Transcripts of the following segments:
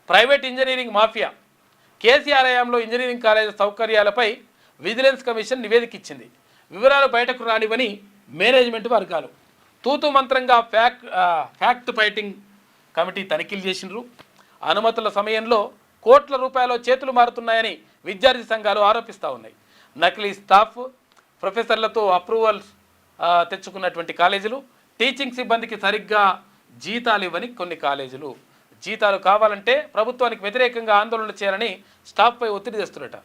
Private engineering mafia. KCR హయాంలో engineering college సౌకర్యాలపై vigilance commission నివేదిక ఇచ్చింది. వివరాలు బయటకు రానివని మేనేజ్మెంట్ వర్గాలు. తూతు మంత్రంగా ఫ్యాక్ట్ ఫైటింగ్ కమిటీ తనిఖీలు చేసినారు. అనుమతుల సమయంలో కోట్ల రూపాయల చేతులు మారుతున్నాయని విద్యార్థి సంఘాలు ఆరోపిస్తూ ఉన్నాయి. నకిలీ స్టాఫ్, ప్రొఫెసర్లతో అప్రూవల్స్ తెచ్చుకున్నటువంటి కాలేజీలు, టీచింగ్ సిబ్బందికి సరిగ్గా జీతాలు ఇవ్వని కొన్ని కాలేజీలు. జీతాలు కావాలంటే ప్రభుత్వానికి వ్యతిరేకంగా ఆందోళన చేయాలని స్టాఫ్పై ఒత్తిడి తెస్తున్నట.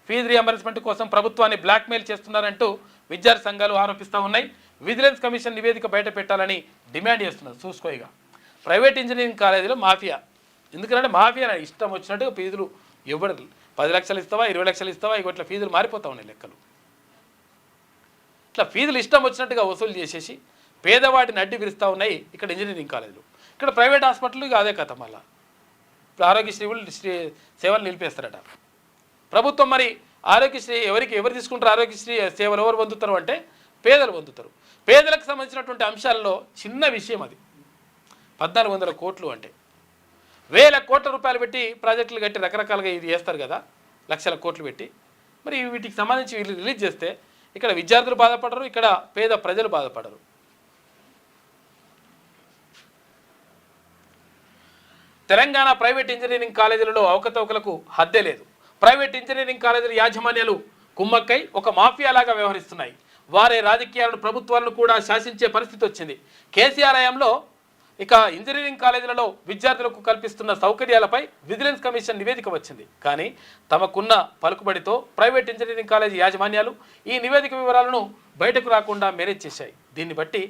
ఫీజు రియంబర్స్మెంట్ కోసం ప్రభుత్వాన్ని బ్లాక్మెయిల్ చేస్తున్నారంటూ విద్యార్థి సంఘాలు ఆరోపిస్తూ ఉన్నాయి. విజిలెన్స్ కమిషన్ నివేదిక బయట పెట్టాలని డిమాండ్ చేస్తున్నారు. చూసుకోయిగా ప్రైవేట్ ఇంజనీరింగ్ కాలేజీలో మాఫియా. ఎందుకంటే మాఫియా ఇష్టం వచ్చినట్టుగా ఫీజులు ఇవ్వడం. 10 లక్షలు ఇస్తావా, 20 లక్షలు ఇస్తావా, ఇట్లా ఫీజులు మారిపోతూ ఉన్నాయి లెక్కలు. ఇట్లా ఫీజులు ఇష్టం వచ్చినట్టుగా వసూలు చేసేసి పేదవాటిని అడ్డు విరుస్తూ ఉన్నాయి ఇక్కడ ఇంజనీరింగ్ కాలేజీలు. ఇక్కడ ప్రైవేట్ హాస్పిటల్ ఇక అదే కథ. మళ్ళీ ఆరోగ్యశ్రీ సేవలు నిలిపేస్తారట ప్రభుత్వం. మరి ఆరోగ్యశ్రీ ఎవరు తీసుకుంటారు? ఆరోగ్యశ్రీ సేవలు ఎవరు పొందుతారు అంటే పేదలు పొందుతారు. పేదలకు సంబంధించినటువంటి అంశాల్లో చిన్న విషయం అది. 1400 కోట్లు అంటే 1000 కోట్ల రూపాయలు పెట్టి ప్రాజెక్టులు కట్టి రకరకాలుగా ఇది చేస్తారు కదా, లక్షల కోట్లు పెట్టి. మరి వీటికి సంబంధించి వీళ్ళు రిలీజ్ చేస్తే ఇక్కడ విద్యార్థులు బాధపడరు, ఇక్కడ పేద ప్రజలు బాధపడరు. తెలంగాణ ప్రైవేట్ ఇంజనీరింగ్ కాలేజీలలో అవకతవకలకు హద్దే లేదు. ప్రైవేట్ ఇంజనీరింగ్ కాలేజీల యాజమాన్యాలు కుమ్మక్కై ఒక మాఫియాలాగా వ్యవహరిస్తున్నాయి. వారే రాజకీయాలను, ప్రభుత్వాలను కూడా శాసించే పరిస్థితి వచ్చింది. కేసీఆర్ హయాంలో ఇక ఇంజనీరింగ్ కాలేజీలలో విద్యార్థులకు కల్పిస్తున్న సౌకర్యాలపై విజిలెన్స్ కమిషన్ నివేదిక వచ్చింది. కానీ తమకున్న పలుకుబడితో ప్రైవేట్ ఇంజనీరింగ్ కాలేజీ యాజమాన్యాలు ఈ నివేదిక వివరాలను బయటకు రాకుండా మేనేజ్ చేశాయి. దీన్ని బట్టి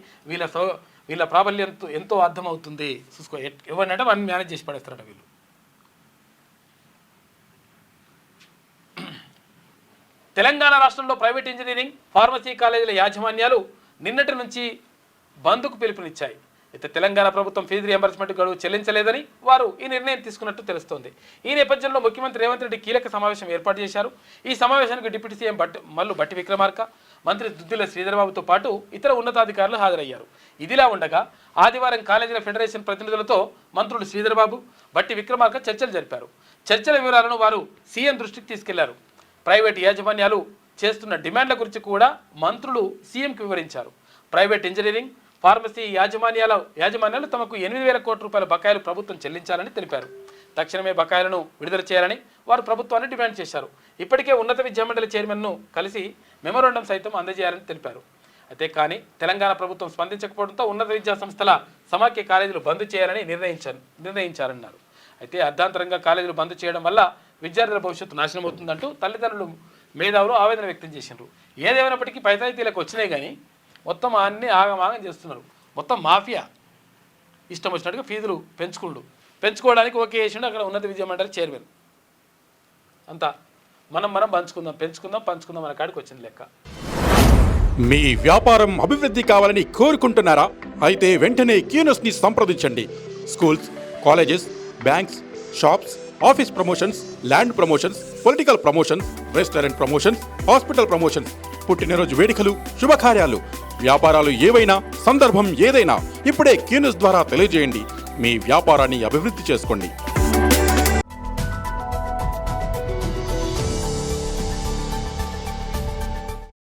వీళ్ళ ప్రాబల్యం ఎంతో అర్థమవుతుంది. చూసుకో, ఎవరినంటే వాళ్ళని మేనేజ్ చేసి పడేస్తారట వీళ్ళు. తెలంగాణ రాష్ట్రంలో ప్రైవేట్ ఇంజనీరింగ్, ఫార్మసీ కాలేజీల యాజమాన్యాలు నిన్నటి నుంచి బంద్కు పిలుపునిచ్చాయి. అయితే తెలంగాణ ప్రభుత్వం ఫీజు రియంబర్స్మెంట్ గడువు చెల్లించలేదని వారు ఈ నిర్ణయం తీసుకున్నట్టు తెలుస్తోంది. ఈ నేపథ్యంలో ముఖ్యమంత్రి రేవంత్ రెడ్డి కీలక సమావేశం ఏర్పాటు చేశారు. ఈ సమావేశానికి డిప్యూటీ సీఎం బట్టి విక్రమార్క, మంత్రి దుద్దిల శ్రీధర్బాబుతో పాటు ఇతర ఉన్నతాధికారులు హాజరయ్యారు. ఇదిలా ఉండగా ఆదివారం కాలేజీల ఫెడరేషన్ ప్రతినిధులతో మంత్రులు శ్రీధర్బాబు, బట్టి విక్రమార్క చర్చలు జరిపారు. చర్చల వివరాలను వారు సీఎం దృష్టికి తీసుకెళ్లారు. ప్రైవేట్ యాజమాన్యాలు చేస్తున్న డిమాండ్ల గురించి కూడా మంత్రులు సీఎంకి వివరించారు. ప్రైవేట్ ఇంజనీరింగ్, ఫార్మసీ యాజమాన్యాలు తమకు 8,000 కోట్ల రూపాయల బకాయిలు ప్రభుత్వం చెల్లించాలని తెలిపారు. తక్షణమే బకాయిలను విడుదల చేయాలని వారు ప్రభుత్వాన్ని డిమాండ్ చేశారు. ఇప్పటికే ఉన్నత విద్యామండలి చైర్మన్ను కలిసి మెమోరాండం సైతం అందజేయాలని తెలిపారు. అయితే కానీ తెలంగాణ ప్రభుత్వం స్పందించకపోవడంతో ఉన్నత విద్యా సంస్థల సమాఖ్య కాలేజీలు బంద్ చేయాలని నిర్ణయించారన్నారు. అయితే అర్ధాంతరంగా కాలేజీలు బంద్ చేయడం వల్ల విద్యార్థుల భవిష్యత్తు నాశనం అవుతుందంటూ తల్లిదండ్రులు, మేధావులు ఆవేదన వ్యక్తం చేశారు. ఏదేమైనప్పటికీ పంచాయతీలకు వచ్చినాయి కానీ మొత్తం అన్నీ ఆగమాగం చేస్తున్నారు. మొత్తం మాఫియా ఇష్టం వచ్చినట్టుగా ఫీజులు పెంచుకోవడానికి ఓకే చేసిండు అక్కడ ఉన్నత విద్యామండలి చైర్మన్. అంతా మనం పంచుకుందాం అనే కాడికి వచ్చింది లెక్క. మీ వ్యాపారం అభివృద్ధి కావాలని కోరుకుంటున్నారా? అయితే వెంటనే క్యూనస్ని సంప్రదించండి. Schools, colleges, banks, shops, office promotions, land promotions, political promotions, restaurant promotions, hospital promotions, పుట్టినరోజు వేడుకలు, శుభకార్యాలు, వ్యాపారాలు ఏవైనా, సందర్భం ఏదైనా ఇప్పుడే క్యూనస్ ద్వారా తెలియజేయండి. మీ వ్యాపారాన్ని అభివృద్ధి చేసుకోండి.